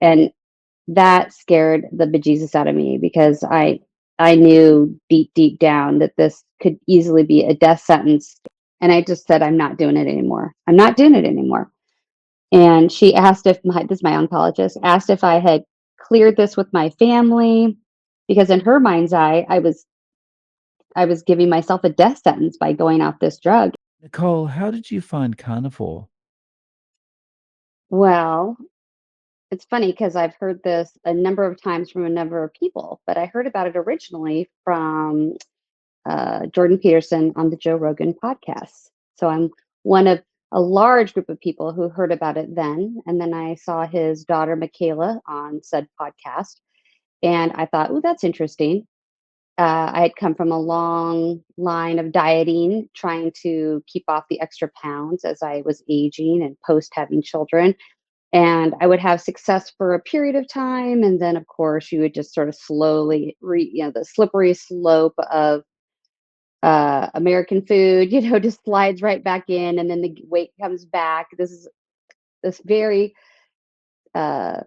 And that scared the bejesus out of me because I knew deep down that this could easily be a death sentence. And I just said, I'm not doing it anymore. I'm not doing it anymore. And she asked if this is my oncologist, asked if I had cleared this with my family because in her mind's eye, I was giving myself a death sentence by going off this drug. Nicole, how did you find carnivore? Well, it's funny because I've heard this a number of times from a number of people, but I heard about it originally from Jordan Peterson on the Joe Rogan podcast. So I'm one of a large group of people who heard about it then. And then I saw his daughter, Michaela, on said podcast. And I thought, oh, that's interesting. I had come from a long line of dieting, trying to keep off the extra pounds as I was aging and post having children. And I would have success for a period of time. And then, of course, you would just sort of slowly, the slippery slope of American food, just slides right back in. And then the weight comes back. This is this very uh,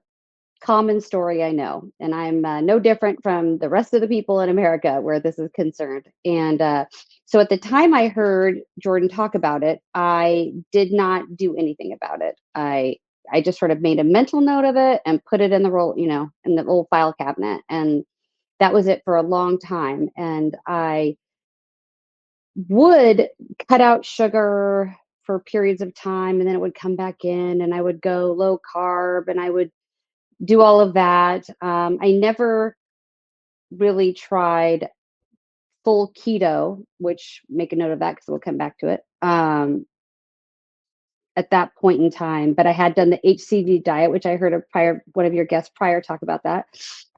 common story, I know. And I'm no different from the rest of the people in America where this is concerned. And so at the time I heard Jordan talk about it, I did not do anything about it. I just sort of made a mental note of it and put it in the roll, in the little file cabinet. And that was it for a long time. And I would cut out sugar for periods of time and then it would come back in and I would go low carb and I would do all of that. I never really tried full keto, which make a note of that because we'll come back to it. At that point in time, but I had done the HCG diet, which I heard one of your guests prior talk about that.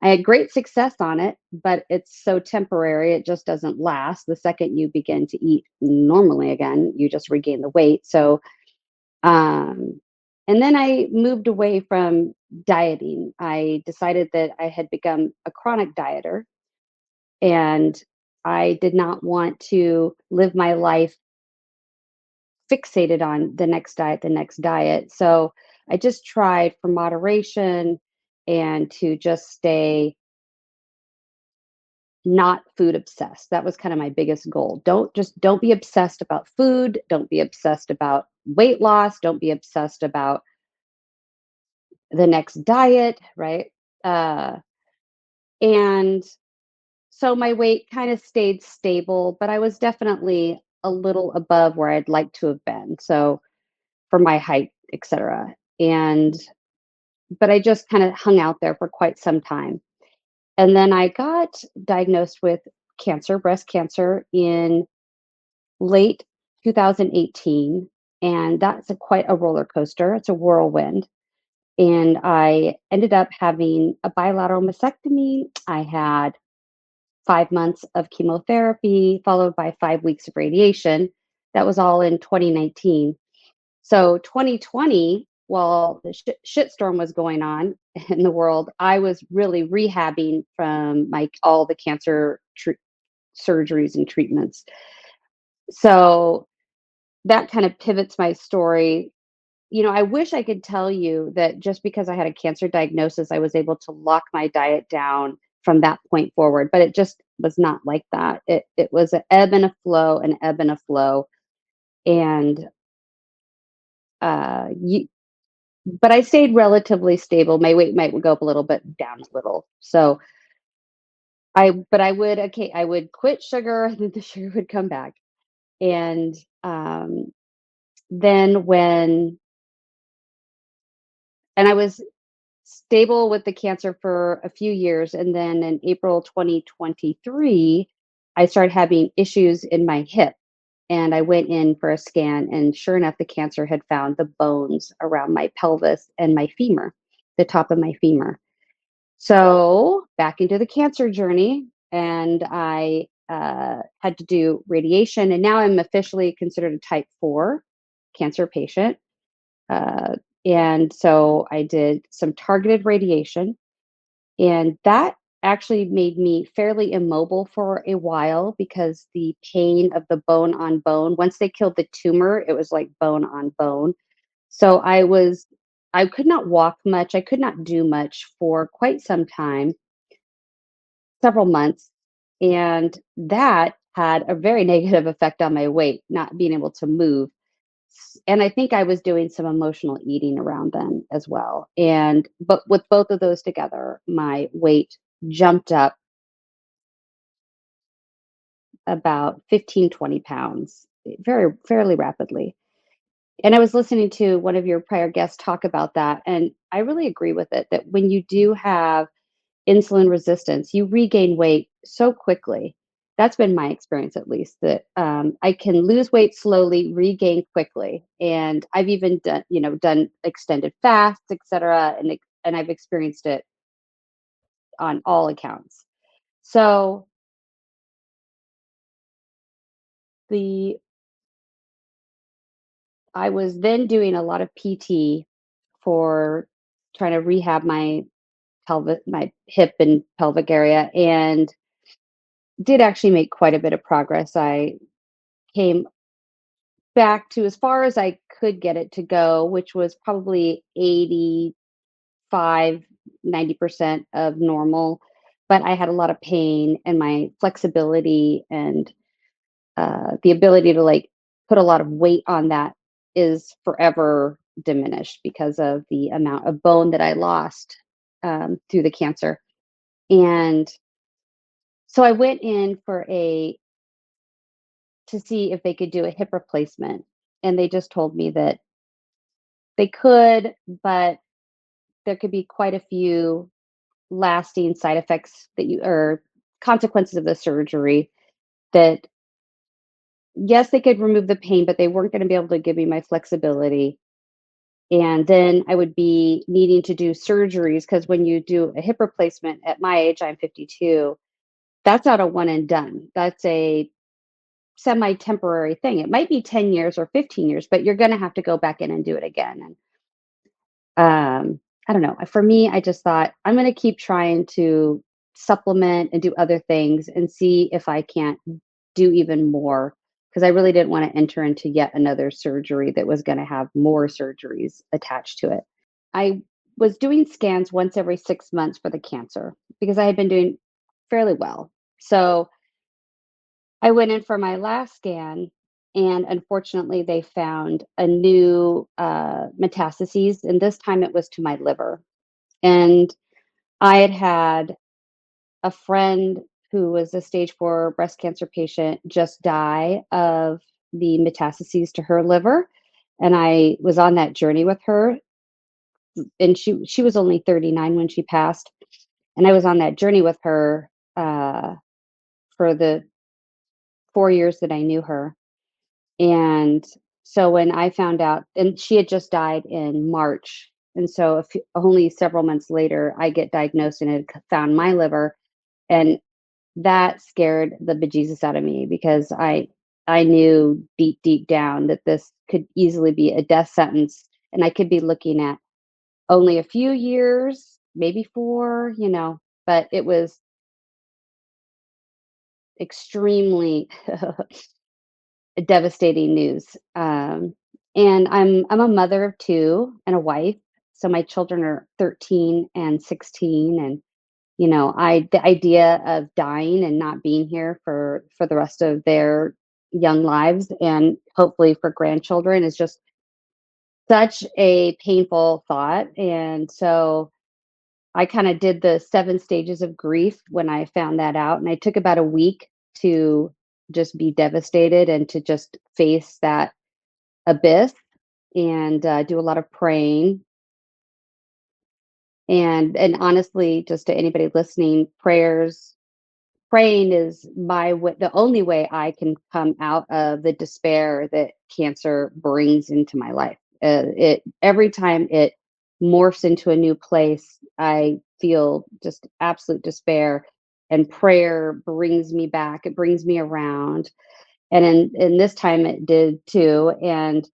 I had great success on it, but it's so temporary; it just doesn't last. The second you begin to eat normally again, you just regain the weight. So, um, and then I moved away from dieting. I decided that I had become a chronic dieter, and I did not want to live my life fixated on the next diet, the next diet. So I just tried for moderation and to just stay not food obsessed. That was kind of my biggest goal. Don't be obsessed about food, don't be obsessed about weight loss, don't be obsessed about the next diet, right? Uh and so my weight kind of stayed stable, but I was definitely a little above where I'd like to have been. So for my height, etc. And but I just kind of hung out there for quite some time. And then I got diagnosed with cancer, breast cancer, in late 2018. And that's quite a roller coaster. It's a whirlwind. And I ended up having a bilateral mastectomy. I had 5 months of chemotherapy, followed by 5 weeks of radiation. That was all in 2019. So 2020, while the shitstorm was going on in the world, I was really rehabbing from all the cancer surgeries and treatments. So that kind of pivots my story. I wish I could tell you that just because I had a cancer diagnosis, I was able to lock my diet down from that point forward, but it just was not like that. It was an ebb and a flow, an ebb and a flow, and you, but I stayed relatively stable. My weight might go up a little bit, down a little. So but I would, okay, I would quit sugar, and then the sugar would come back. And um, then and I was stable with the cancer for a few years. And then in April 2023, I started having issues in my hip. And I went in for a scan, and sure enough, the cancer had found the bones around my pelvis and my femur, the top of my femur. So back into the cancer journey, and I had to do radiation, and now I'm officially considered a type 4 cancer patient. Uh, and so I did some targeted radiation, and that actually made me fairly immobile for a while because the pain of the bone on bone, once they killed the tumor, it was like bone on bone. So I could not walk much. I could not do much for quite some time, several months, and that had a very negative effect on my weight, not being able to move. And I think I was doing some emotional eating around then as well. And but with both of those together, my weight jumped up about 15, 20 pounds very fairly rapidly. And I was listening to one of your prior guests talk about that, and I really agree with it that when you do have insulin resistance, you regain weight so quickly. That's been my experience, at least, that I can lose weight slowly, regain quickly. And I've even done extended fasts, etc. And I've experienced it on all accounts. So the I was then doing a lot of PT for trying to rehab my hip and pelvic area, and did actually make quite a bit of progress. I came back to as far as I could get it to go, which was probably 85, 90% of normal. But I had a lot of pain, and my flexibility and the ability to like put a lot of weight on that is forever diminished because of the amount of bone that I lost through the cancer. And so I went in for a to see if they could do a hip replacement, and they just told me that they could, but there could be quite a few lasting side effects that you or consequences of the surgery that yes, they could remove the pain, but they weren't going to be able to give me my flexibility. And then I would be needing to do surgeries because when you do a hip replacement at my age, I'm 52, that's not a one and done. That's a semi temporary thing. It might be 10 years or 15 years, but you're going to have to go back in and do it again. And I don't know. For me, I just thought I'm going to keep trying to supplement and do other things and see if I can't do even more because I really didn't want to enter into yet another surgery that was going to have more surgeries attached to it. I was doing scans once every 6 months for the cancer because I had been doing fairly well. So I went in for my last scan, and unfortunately, they found a new metastases, and this time it was to my liver. And I had had a friend who was a stage 4 breast cancer patient just die of the metastases to her liver. And I was on that journey with her, and she was only 39 when she passed. And I was on that journey with her for the 4 years that I knew her. And so when I found out, and she had just died in March, and so only several months later, I get diagnosed and had found my liver, and that scared the bejesus out of me because I knew deep, deep down that this could easily be a death sentence, and I could be looking at only a few years, maybe 4, but it was extremely devastating news. And I'm a mother of 2 and a wife, so my children are 13 and 16, and, I the idea of dying and not being here for the rest of their young lives and hopefully for grandchildren is just such a painful thought, and so I kinda did the 7 stages of grief when I found that out, and I took about a week to just be devastated and to just face that abyss and, do a lot of praying. And honestly, just to anybody listening, praying is the only way I can come out of the despair that cancer brings into my life. It every time it morphs into a new place, I feel just absolute despair, and prayer brings me back. It brings me around, and in this time it did too. And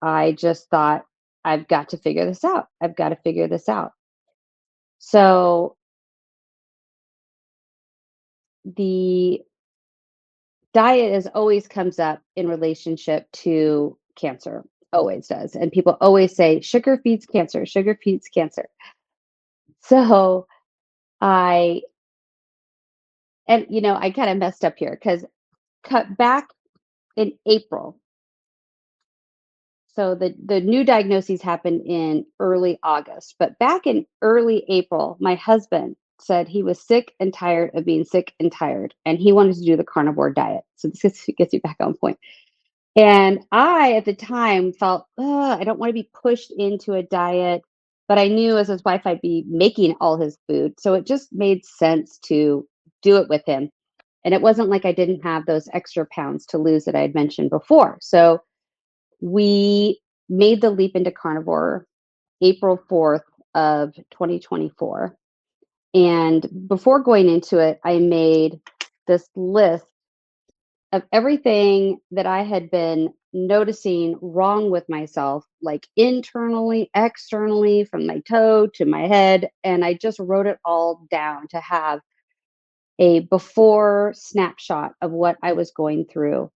I just thought, I've got to figure this out. I've got to figure this out. So the diet is always comes up in relationship to cancer. always does. And people always say, sugar feeds cancer, sugar feeds cancer. So I, and I kind of messed up here because cut back in April. So the new diagnoses happened in early August, but back in early April, my husband said he was sick and tired of being sick and tired, and he wanted to do the carnivore diet. So this gets you back on point. And I, at the time, felt, "Ugh, I don't want to be pushed into a diet," but I knew as his wife, I'd be making all his food, so it just made sense to do it with him. And it wasn't like I didn't have those extra pounds to lose that I had mentioned before. So we made the leap into carnivore April 4th of 2024. And before going into it, I made this list of everything that I had been noticing wrong with myself, like internally, externally, from my toe to my head. And I just wrote it all down to have a before snapshot of what I was going through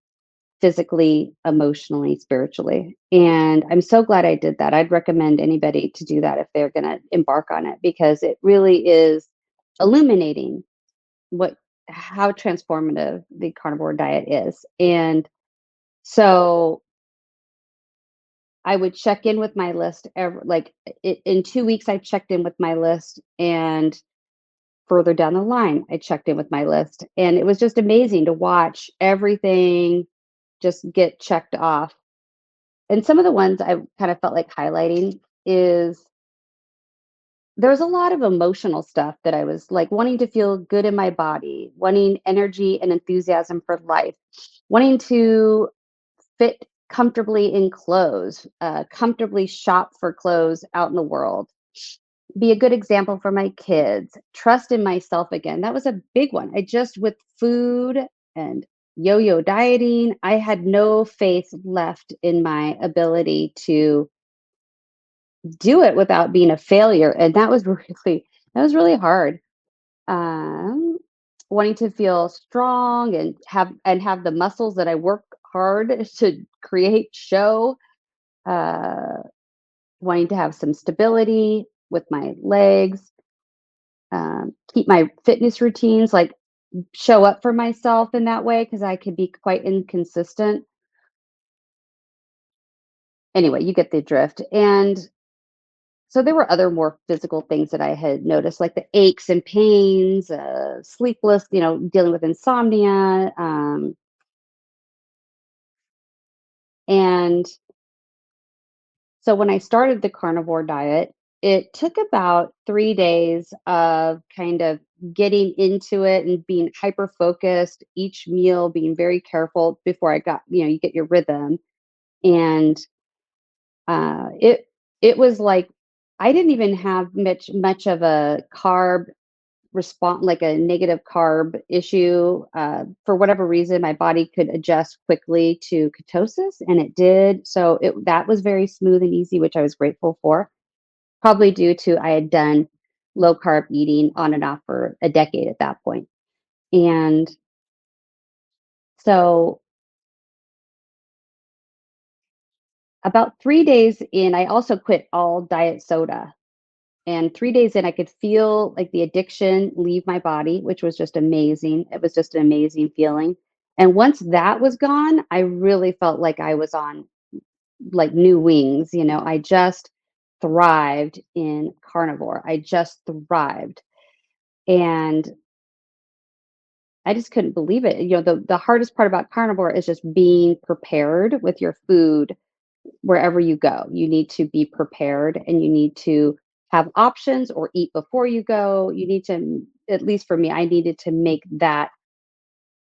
physically, emotionally, spiritually. And I'm so glad I did that. I'd recommend anybody to do that if they're going to embark on it because it really is illuminating what how transformative the carnivore diet is. And so I would check in with my list in 2 weeks I checked in with my list, and further down the line I checked in with my list, and it was just amazing to watch everything just get checked off. And some of the ones I kind of felt like highlighting is there's a lot of emotional stuff that I was like wanting to feel good in my body, wanting energy and enthusiasm for life, wanting to fit comfortably in clothes, comfortably shop for clothes out in the world, be a good example for my kids, trust in myself again. That was a big one. I just, with food and yo yo dieting, I had no faith left in my ability to do it without being a failure. And that was really hard. Um, Wanting to feel strong and have the muscles that I work hard to create show. Uh, Wanting to have some stability with my legs, keep my fitness routines, like show up for myself in that way because I could be quite inconsistent. Anyway, you get the drift. And so there were other more physical things that I had noticed, like the aches and pains, sleepless, dealing with insomnia. And so when I started the carnivore diet, it took about 3 days of kind of getting into it and being hyper focused, each meal being very careful before you get your rhythm. And it was like I didn't even have much of a carb respond, like a negative carb issue. For whatever reason, my body could adjust quickly to ketosis, and it did. So that was very smooth and easy, which I was grateful for. Probably due to I had done low carb eating on and off for a decade at that point. And so about 3 days in, I also quit all diet soda. And 3 days in, I could feel like the addiction leave my body, which was just amazing. It was just an amazing feeling. And once that was gone, I really felt like I was on like new wings. I just thrived in carnivore. I just thrived. And I just couldn't believe it. The hardest part about carnivore is just being prepared with your food wherever you go. You need to be prepared and you need to have options or eat before you go. You need to, at least for me, I needed to make that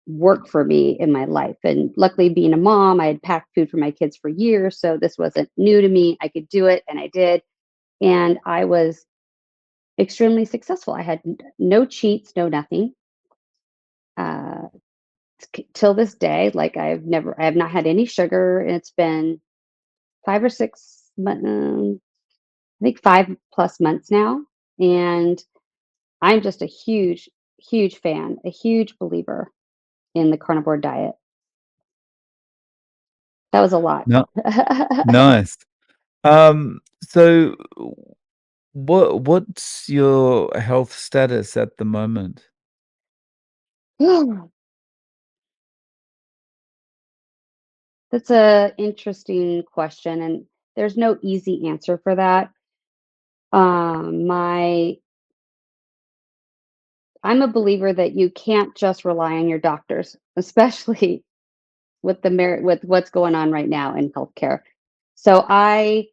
work for me in my life. And luckily, being a mom, I had packed food for my kids for years. So this wasn't new to me. I could do it and I did. And I was extremely successful. I had no cheats, no nothing. Uh, till this day, like I have not had any sugar. It's been 5 or 6 months, I think 5+ months now. And I'm just a huge, huge fan, a huge believer in the carnivore diet. That was a lot. No, nice. So what's your health status at the moment? That's a interesting question, and there's no easy answer for that. My I'm a believer that you can't just rely on your doctors, especially with with what's going on right now in healthcare. So I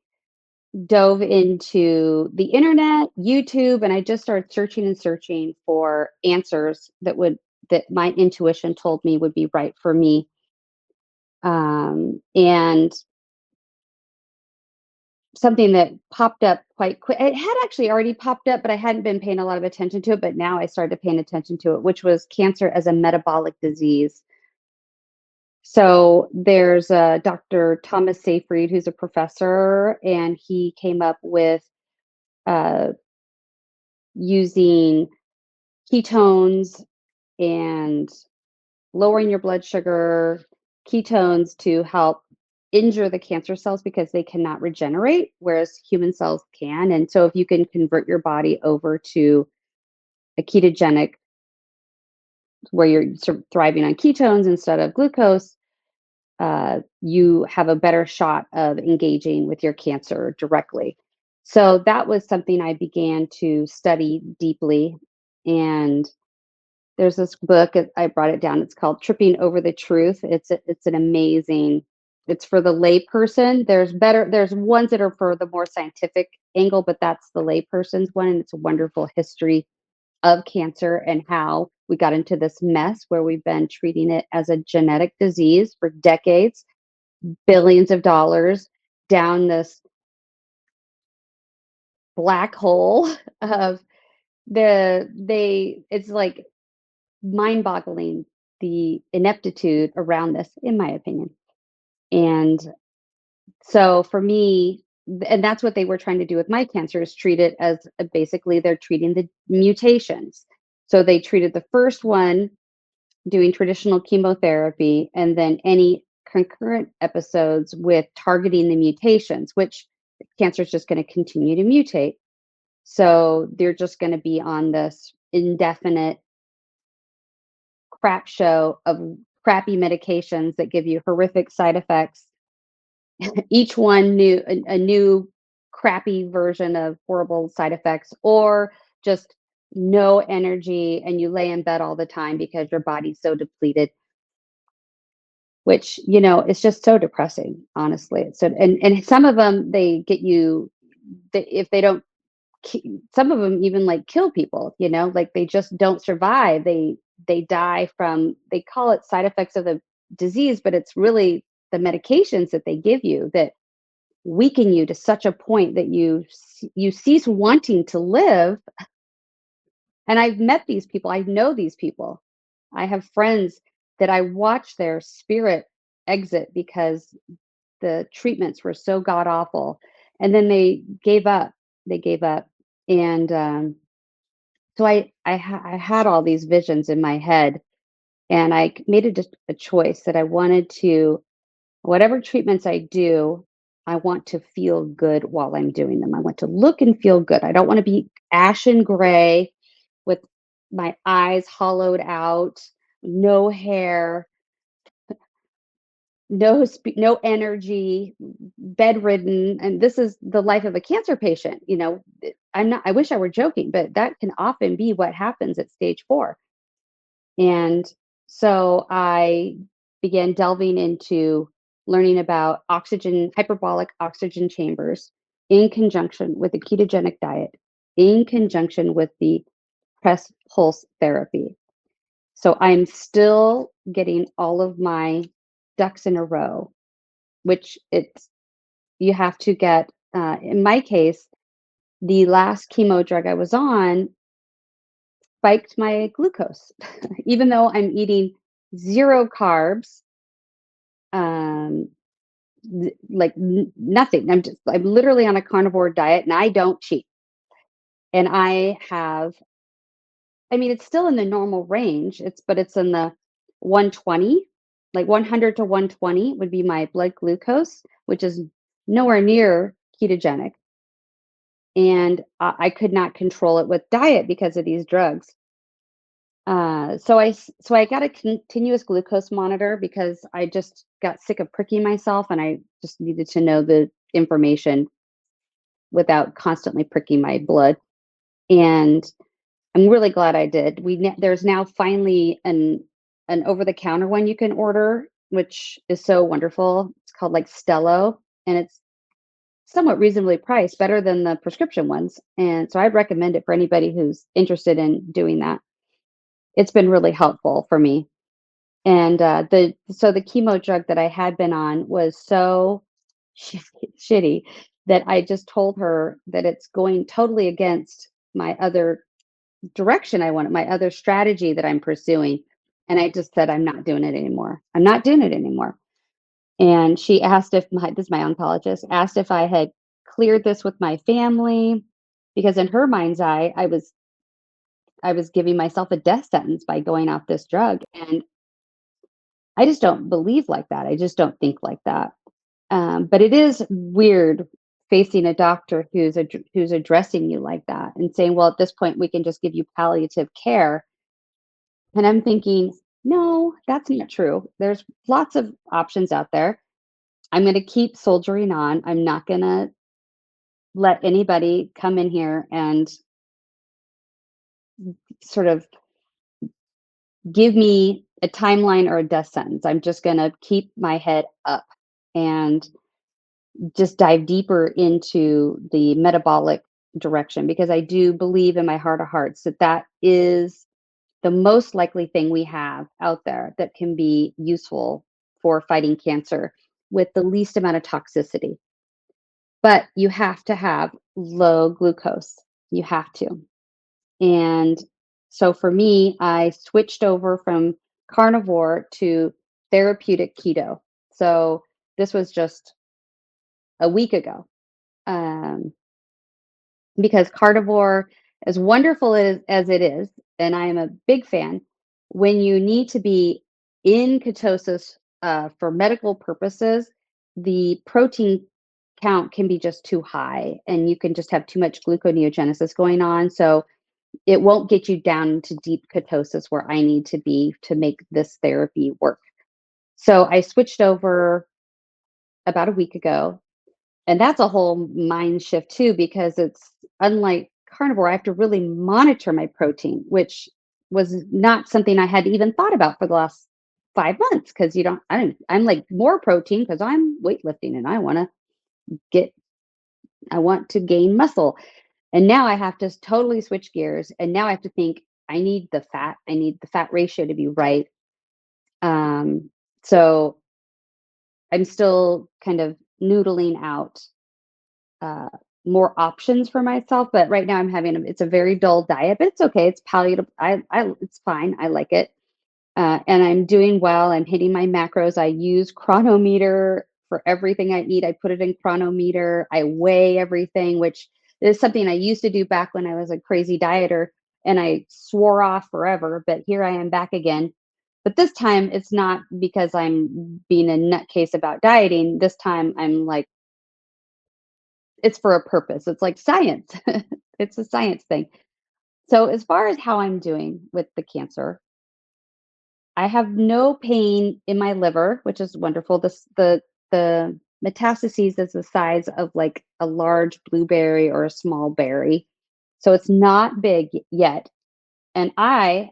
dove into the internet, YouTube, and I just started searching and searching for answers that my intuition told me would be right for me. And something that popped up quite quick. It had actually already popped up, but I hadn't been paying a lot of attention to it. But now I started paying attention to it, which was cancer as a metabolic disease. So there's Dr. Thomas Seyfried, who's a professor, and he came up with uh, using ketones and lowering your blood sugar, ketones to help injure the cancer cells because they cannot regenerate, whereas human cells can. And so, if you can convert your body over to a ketogenic, where you're sort of thriving on ketones instead of glucose, you have a better shot of engaging with your cancer directly. So that was something I began to study deeply. And there's this book, I brought it down. It's called Tripping Over the Truth. It's an amazing. It's for the layperson. There's ones that are for the more scientific angle, but that's the layperson's one, and it's a wonderful history of cancer and how we got into this mess where we've been treating it as a genetic disease for decades, billions of dollars down this black hole of it's like mind-boggling, the ineptitude around this, in my opinion. And so for me, and that's what they were trying to do with my cancer, is treat it as basically they're treating the mutations. So they treated the first one doing traditional chemotherapy, and then any concurrent episodes with targeting the mutations, which cancer is just going to continue to mutate. So they're just going to be on this indefinite crap show of crappy medications that give you horrific side effects. Each one a new crappy version of horrible side effects, or just no energy and you lay in bed all the time because your body's so depleted, which is just so depressing, honestly. So, and some of them, they get you, if they don't, some of them even like kill people, like they just don't survive. They die from, they call it side effects of the disease, but it's really the medications that they give you that weaken you to such a point that you cease wanting to live. And I've met these people, I know these people. I have friends that I watch their spirit exit because the treatments were so god awful, and then they gave up. And so I had all these visions in my head, and made a choice that I wanted to, whatever treatments I do, I want to feel good while I'm doing them. I want to look and feel good. I don't want to be ashen gray with my eyes hollowed out, no hair, no energy, bedridden. And this is the life of a cancer patient. I wish I were joking, but that can often be what happens at stage 4. And so I began delving into learning about hyperbolic oxygen chambers in conjunction with a ketogenic diet, in conjunction with the press pulse therapy. So I'm still getting all of my ducks in a row, which you have to get, in my case, the last chemo drug I was on spiked my glucose, even though I'm eating zero carbs, um, like nothing. I'm literally on a carnivore diet, and I don't cheat. And I mean, it's still in the normal range. But it's in the 120. Like 100 to 120 would be my blood glucose, which is nowhere near ketogenic. And I could not control it with diet because of these drugs. So I got a continuous glucose monitor because I just got sick of pricking myself, and I just needed to know the information without constantly pricking my blood. And I'm really glad I did. There's now finally an over the counter one you can order, which is so wonderful. It's called like Stello, and it's somewhat reasonably priced, better than the prescription ones. And so I'd recommend it for anybody who's interested in doing that. It's been really helpful for me. And the chemo drug that I had been on was so shitty that I just told her that it's going totally against my other direction I wanted, my other strategy that I'm pursuing. And I just said, I'm not doing it anymore. I'm not doing it anymore. And she asked if this is my oncologist, asked if I had cleared this with my family, because in her mind's eye, I was giving myself a death sentence by going off this drug. And I just don't believe like that. I just don't think like that. But it is weird facing a doctor who's addressing you like that and saying, "Well, at this point, we can just give you palliative care." And I'm thinking, "No, that's not true. There's lots of options out there. I'm going to keep soldiering on. I'm not going to let anybody come in here and sort of give me a timeline or a death sentence. I'm just going to keep my head up and just dive deeper into the metabolic direction, because I do believe in my heart of hearts that that is the most likely thing we have out there that can be useful for fighting cancer with the least amount of toxicity. But you have to have low glucose. You have to. And so for me, I switched over from carnivore to therapeutic keto. So this was just a week ago. Um, because carnivore, as wonderful as it is, and I am a big fan, when you need to be in ketosis for medical purposes, the protein count can be just too high, and you can just have too much gluconeogenesis going on. So it won't get you down into deep ketosis where I need to be to make this therapy work. So I switched over about a week ago, and that's a whole mind shift too, because it's unlike carnivore, I have to really monitor my protein, which was not something I had even thought about for the last 5 months. Because you don't, I'm like more protein because I'm weightlifting and get, I want to gain muscle. And now I have to totally switch gears. And now I have to think, I need the fat ratio to be right. Um, so I'm still kind of noodling out uh, more options for myself. But right now it's a very dull diet, but it's okay. It's palliative. It's fine. I like it. And I'm doing well. I'm hitting my macros. I use Chronometer for everything I eat. I put it in Chronometer. I weigh everything, which is something I used to do back when I was a crazy dieter and I swore off forever. But here I am back again. But this time it's not because I'm being a nutcase about dieting. This time I'm like, it's for a purpose. It's like science. It's a science thing. So as far as how I'm doing with the cancer, I have no pain in my liver, which is wonderful. The metastases is the size of like a large blueberry or a small berry. So it's not big yet. And I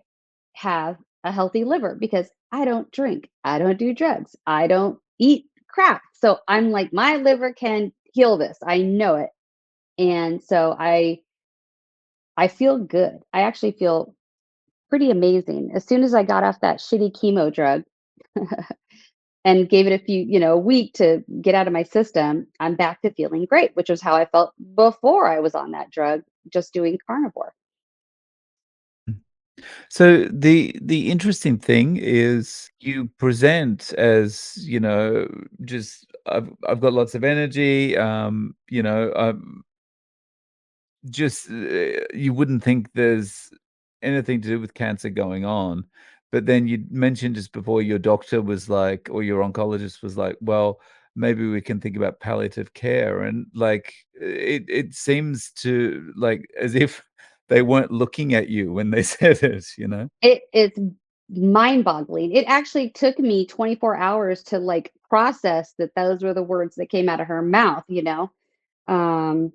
have a healthy liver because I don't drink, I don't do drugs, I don't eat crap. So I'm like, my liver can heal this. I know it. And so I feel good. I actually feel pretty amazing. As soon as I got off that shitty chemo drug and gave it a week to get out of my system, I'm back to feeling great, which was how I felt before I was on that drug, just doing carnivore. So the interesting thing is you present as, just I've got lots of energy, just you wouldn't think there's anything to do with cancer going on, but then you mentioned just before your doctor was like, or your oncologist was like, "Well, maybe we can think about palliative care," and, like, it seems to like, as if they weren't looking at you when they said it, you know? It's mind-boggling. It actually took me 24 hours to, like, process that those were the words that came out of her mouth, you know? Um,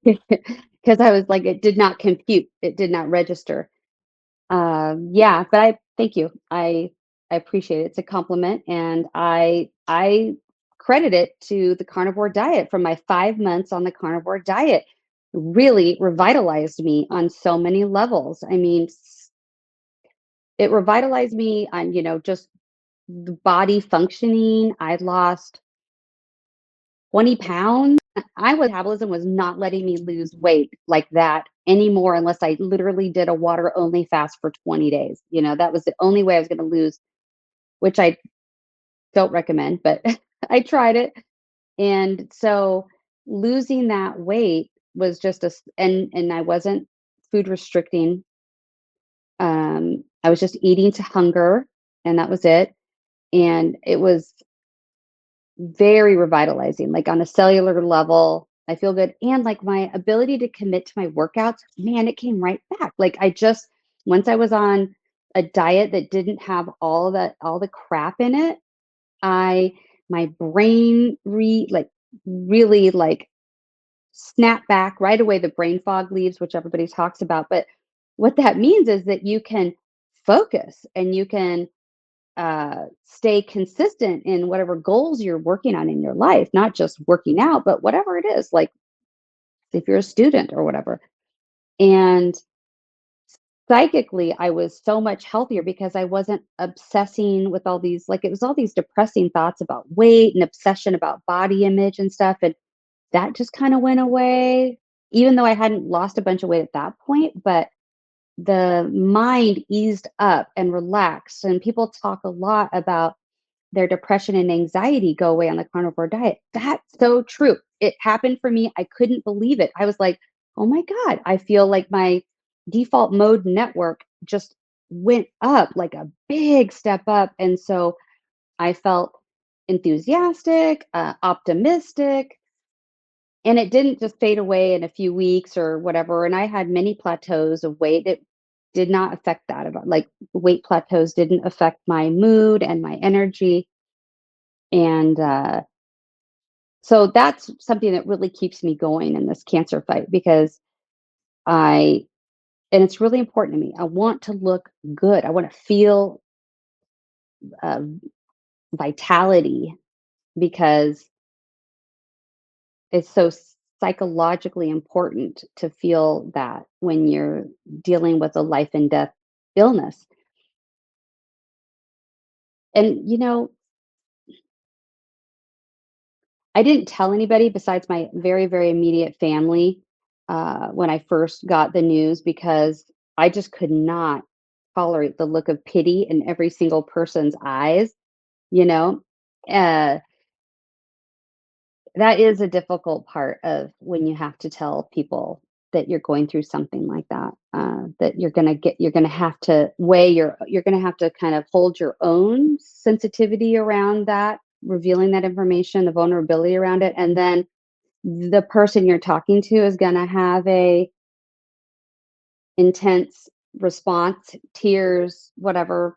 because I was like, it did not compute, it did not register. Yeah, but I thank you. I appreciate it. It's a compliment, and I credit it to the carnivore diet. From my 5 months on the carnivore diet really revitalized me on so many levels. I mean, it revitalized me on, just the body functioning. I lost 20 pounds. I was metabolism was not letting me lose weight like that anymore unless I literally did a water only fast for 20 days. That was the only way I was going to lose, which I don't recommend, but I tried it. And so losing that weight was just and I wasn't food restricting. I was just eating to hunger, and that was it. And it was very revitalizing, like, on a cellular level, I feel good, and, like, my ability to commit to my workouts, man, it came right back. Like, I just once I was on a diet that didn't have all the crap in it, I my brain really, like, snapped back right away. The brain fog leaves, which everybody talks about, but what that means is that you can focus and you can stay consistent in whatever goals you're working on in your life, not just working out, but whatever it is, like if you're a student or whatever. And psychically, I was so much healthier because I wasn't obsessing with all these, like, it was all these depressing thoughts about weight and obsession about body image and stuff. And that just kind of went away, even though I hadn't lost a bunch of weight at that point. But the mind eased up and relaxed. And people talk a lot about their depression and anxiety go away on the carnivore diet. That's so true. It happened for me. I couldn't believe it. I was like, oh my God, I feel like my default mode network just went up like a big step up. And so I felt enthusiastic, optimistic, and it didn't just fade away in a few weeks or whatever. And I had many plateaus of weight. It did not affect that. About like weight plateaus didn't affect my mood and my energy. And so that's something that really keeps me going in this cancer fight because I, and it's really important to me. I want to look good. I want to feel uh, vitality because it's so psychologically important to feel that when you're dealing with a life and death illness. And, I didn't tell anybody besides my very, very immediate family when I first got the news because I just could not tolerate the look of pity in every single person's eyes, you know? Uh, that is a difficult part of when you have to tell people that you're going through something like that. That you're gonna have to you're gonna have to kind of hold your own sensitivity around that, revealing that information, the vulnerability around it, and then the person you're talking to is gonna have a intense response, tears, whatever,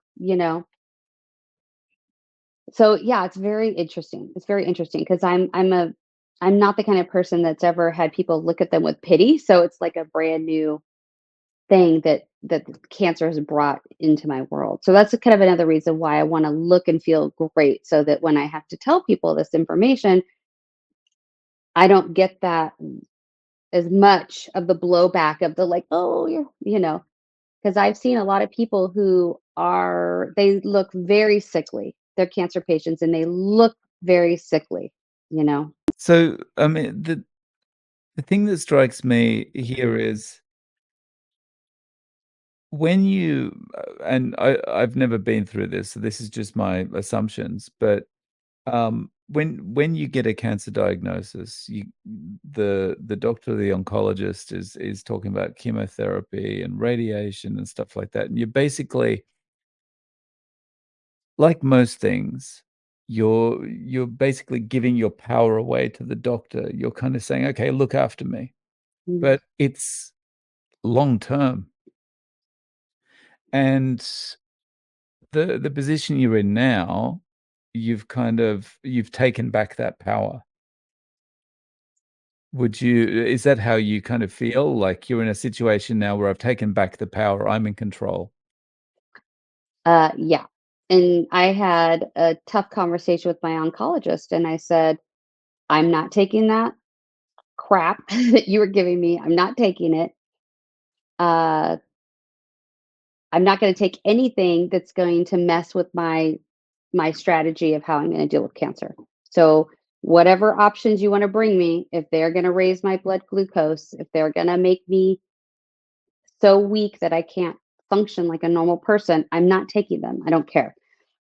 So, yeah, it's very interesting. It's very interesting because I'm not the kind of person that's ever had people look at them with pity, so it's like a brand new thing that cancer has brought into my world. So that's kind of another reason why I wanna look and feel great so that when I have to tell people this information, I don't get that as much of the blowback of the like, "Oh, you're" because I've seen a lot of people who they look very sickly. They're cancer patients and they look very sickly, you know? So, I mean, the thing that strikes me here is when you and I've never been through this, so this is just my assumptions, but, when you get a cancer diagnosis, the doctor, the oncologist is talking about chemotherapy and radiation and stuff like that. And you're basically, like most things, you're basically giving your power away to the doctor. You're kind of saying, "Okay, look after me." Mm. But it's long term. And the position you're in now, you've taken back that power. Would you Is that how you kind of feel? Like you're in a situation now where I've taken back the power, I'm in control? Yeah. And I had a tough conversation with my oncologist, and I said, I'm not taking that crap that you were giving me. I'm not taking it. Uh, I'm not going to take anything that's going to mess with my strategy of how I'm going to deal with cancer. So whatever options you want to bring me, if they're going to raise my blood glucose, if they're going to make me so weak that I can't function like a normal person, I'm not taking them. I don't care.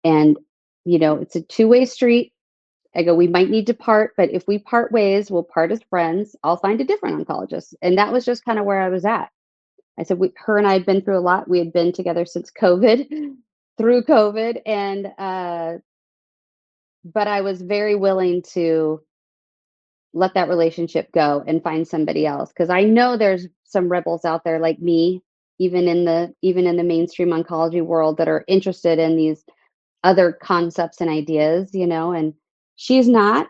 And it's a two-way street. I go, we might need to part, but if we part ways, we'll part as friends. I'll find a different oncologist. And that was just kind of where I was at. I said, her and I had been through a lot. We had been together since COVID, through COVID. And, but I was very willing to let that relationship go and find somebody else. Cause I know there's some rebels out there like me, even in the mainstream oncology world that are interested in these other concepts and ideas, and she's not.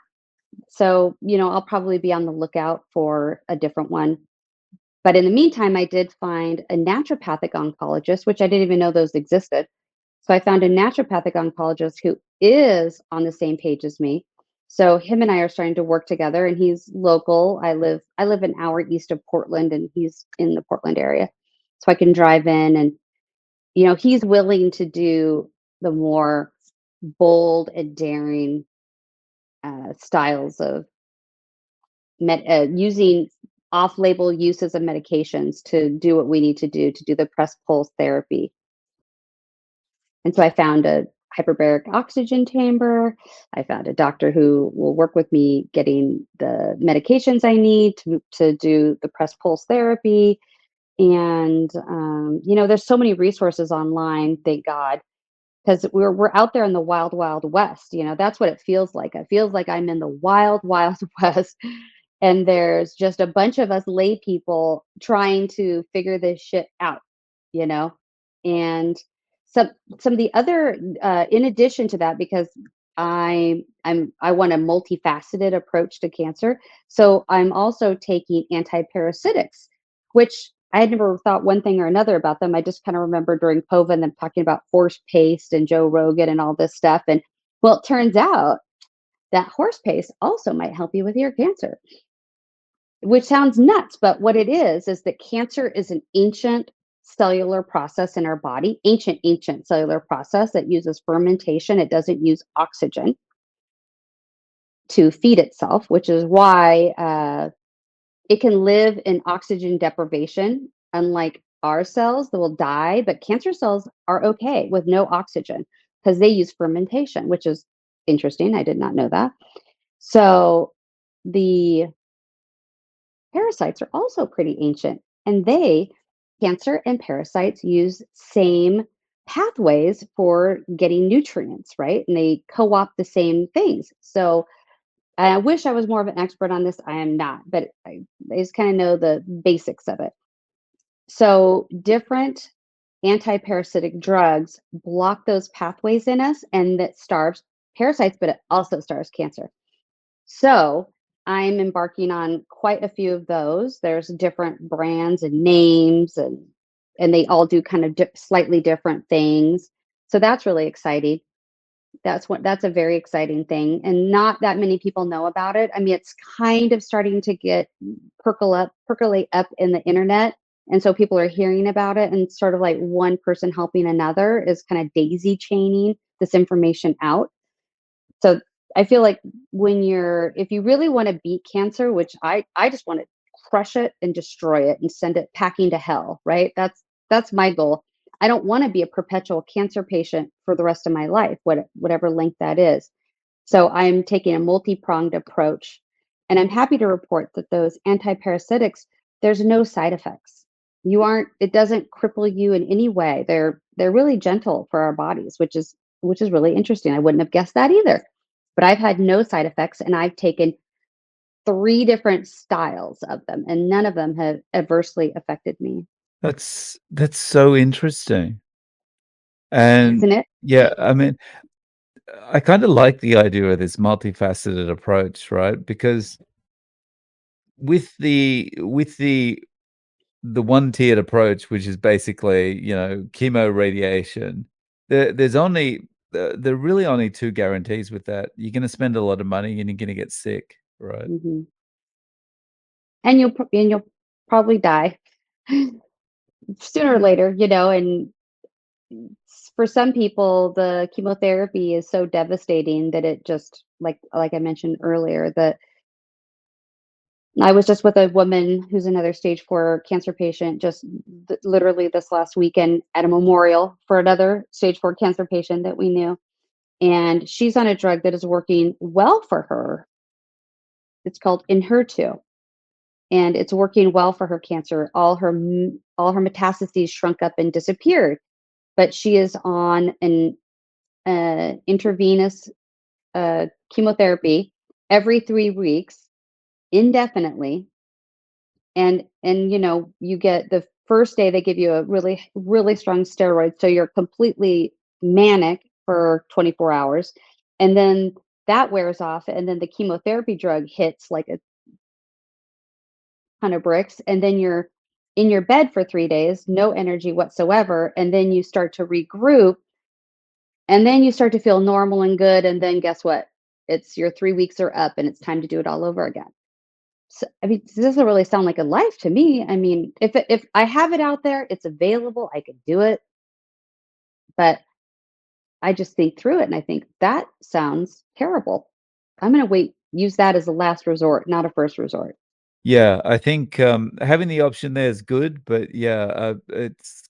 So, I'll probably be on the lookout for a different one. But in the meantime, I did find a naturopathic oncologist, which I didn't even know those existed. So I found a naturopathic oncologist who is on the same page as me. So him and I are starting to work together, and he's local. I live an hour east of Portland, and he's in the Portland area. So I can drive in, and he's willing to do the more bold and daring styles of using off-label uses of medications to do what we need to do the press pulse therapy. And so I found a hyperbaric oxygen chamber. I found a doctor who will work with me getting the medications I need to do the press pulse therapy. And there's so many resources online, thank God, because we're out there in the wild, wild west. That's what it feels like. It feels like I'm in the wild, wild west, and there's just a bunch of us lay people trying to figure this shit out, you know? And some of the other, in addition to that, because I want a multifaceted approach to cancer. So I'm also taking antiparasitics, which I had never thought one thing or another about them. I just kind of remember during COVID them talking about horse paste and Joe Rogan and all this stuff. And well, it turns out that horse paste also might help you with your cancer, which sounds nuts. But what it is that cancer is an ancient cellular process in our body, ancient cellular process that uses fermentation. It doesn't use oxygen to feed itself, which is why it can live in oxygen deprivation, unlike our cells that will die. But cancer cells are okay with no oxygen because they use fermentation, which is interesting. I did not know that. So the parasites are also pretty ancient, and cancer and parasites use same pathways for getting nutrients, right? And they co-opt the same things. So I wish I was more of an expert on this. I am not, but I just kind of know the basics of it. So different anti-parasitic drugs block those pathways in us, and that starves parasites, but it also starves cancer. So I'm embarking on quite a few of those. There's different brands and names, and they all do kind of slightly different things. So that's really exciting. That's a very exciting thing, and not that many people know about it. I mean, it's kind of starting to get percolate up in the internet, and so people are hearing about it, and sort of like one person helping another is kind of daisy chaining this information out. So I feel like if you really want to beat cancer, which I just want to crush it and destroy it and send it packing to hell, right? That's my goal. I don't want to be a perpetual cancer patient for the rest of my life, whatever length that is. So I'm taking a multi-pronged approach, and I'm happy to report that those antiparasitics, there's no side effects. You aren't it doesn't cripple you in any way. They're really gentle for our bodies, which is really interesting. I wouldn't have guessed that either. But I've had no side effects, and I've taken 3 different styles of them, and none of them have adversely affected me, That's so interesting. And isn't it? yeah, I mean, I kinda like the idea of this multifaceted approach, right? Because with the one-tiered approach, which is basically, chemo radiation, there are really only 2 guarantees with that. You're gonna spend a lot of money and you're gonna get sick, right? Mhm. And you'll probably die sooner or later, and for some people, the chemotherapy is so devastating that it just like I mentioned earlier, that I was just with a woman who's another stage 4 cancer patient just literally this last weekend at a memorial for another stage 4 cancer patient that we knew. And she's on a drug that is working well for her. It's called Enhertu, and it's working well for her cancer. All her metastases shrunk up and disappeared, but she is on an intravenous chemotherapy every 3 weeks indefinitely. And you get the first day they give you a really really strong steroid, so you're completely manic for 24 hours, and then that wears off, and then the chemotherapy drug hits like a ton of bricks, and then you're in your bed for 3 days, no energy whatsoever, and then you start to regroup, and then you start to feel normal and good, and then guess what? It's your 3 weeks are up, and it's time to do it all over again. So, I mean, this doesn't really sound like a life to me. I mean, if I have it out there, it's available, I could do it, but I just think through it and I think that sounds terrible. I'm gonna wait, use that as a last resort, not a first resort. Yeah, I think, having the option there is good, but yeah, it's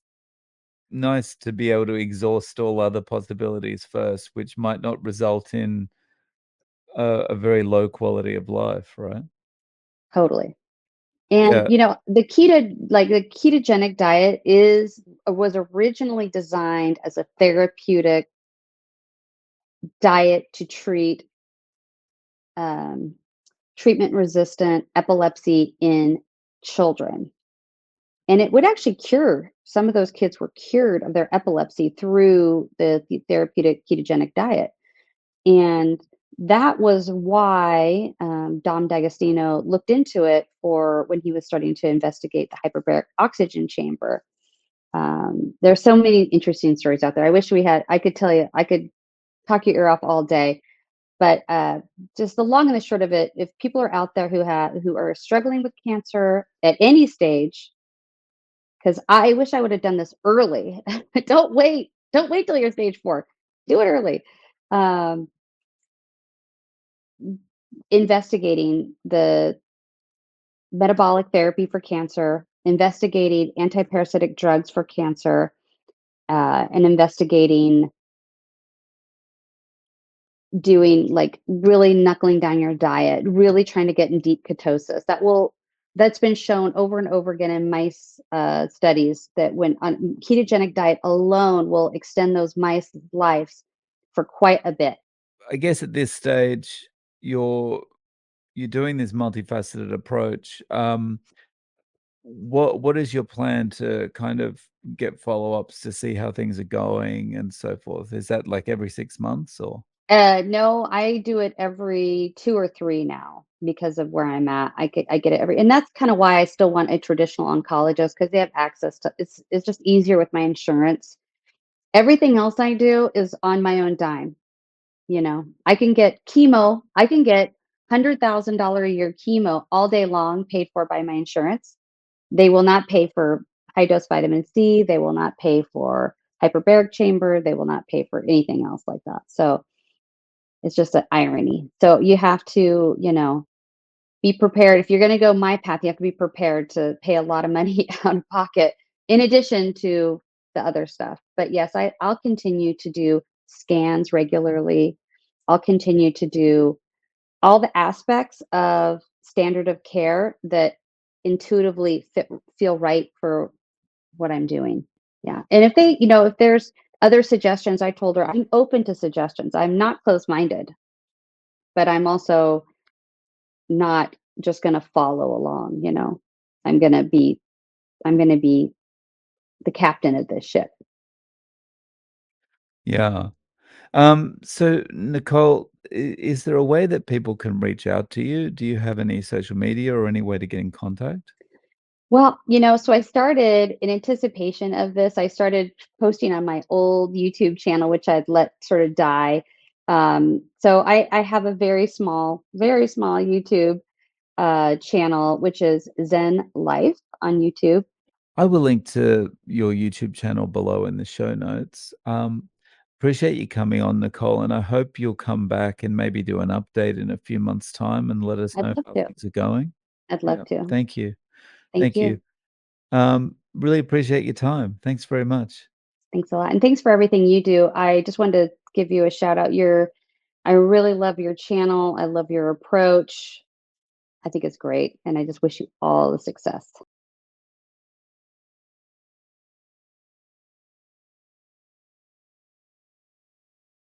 nice to be able to exhaust all other possibilities first, which might not result in a very low quality of life, right? Totally. And Yeah, the ketogenic diet is was originally designed as a therapeutic diet to treat um, treatment resistant epilepsy in children. And it would actually cure some of those kids were cured of their epilepsy through the therapeutic ketogenic diet. And that was why Dom D'Agostino looked into it for when he was starting to investigate the hyperbaric oxygen chamber. There's so many interesting stories out there. I wish I could tell you, I could talk your ear off all day. But just the long and the short of it, if people are out there who are struggling with cancer at any stage, because I wish I would have done this early. Don't wait till you're stage 4. Do it early. Um, Investigating the metabolic therapy for cancer, investigating antiparasitic drugs for cancer, and investigating doing like really knuckling down your diet, really trying to get in deep ketosis. That's been shown over and over again in mice studies that when on ketogenic diet alone will extend those mice lives for quite a bit. I guess at this stage, you're you're doing this multifaceted approach. What is your plan to kind of get follow-ups to see how things are going and so forth? Is that like every 6 months or No, I do it every 2 or 3 now because of where I'm at. I get it every, and that's kind of why I still want a traditional oncologist because they have access to it's just easier with my insurance. Everything else I do is on my own dime. I can get chemo, I can get $100,000 a year chemo all day long paid for by my insurance. They will not pay for high dose vitamin C. They will not pay for hyperbaric chamber. They will not pay for anything else like that. So it's just an irony. So you have to, be prepared. If you're going to go my path, you have to be prepared to pay a lot of money out of pocket in addition to the other stuff. But yes, I'll continue to do scans regularly. I'll continue to do all the aspects of standard of care that intuitively feel right for what I'm doing. Yeah. And if they, if there's other suggestions, I told her I'm open to suggestions. I'm not closed-minded, but I'm also not just going to follow along. I'm going to be I'm going to be the captain of this ship. Yeah. So Nicole, is there a way that people can reach out to you? Do you have any social media or any way to get in contact? Well, so I started in anticipation of this, I started posting on my old YouTube channel, which I'd let sort of die. So I have a very small YouTube channel, which is Zen Life on YouTube. I will link to your YouTube channel below in the show notes. Appreciate you coming on, Nicole, and I hope you'll come back and maybe do an update in a few months' time and let us I'd know love how to. things are going. I'd love Yeah, to. thank you. Thank Thank you. you. Really appreciate your time. Thanks very much. Thanks a lot. And thanks for everything you do. I just wanted to give you a shout out. I really love your channel. I love your approach. I think it's great. And I just wish you all the success.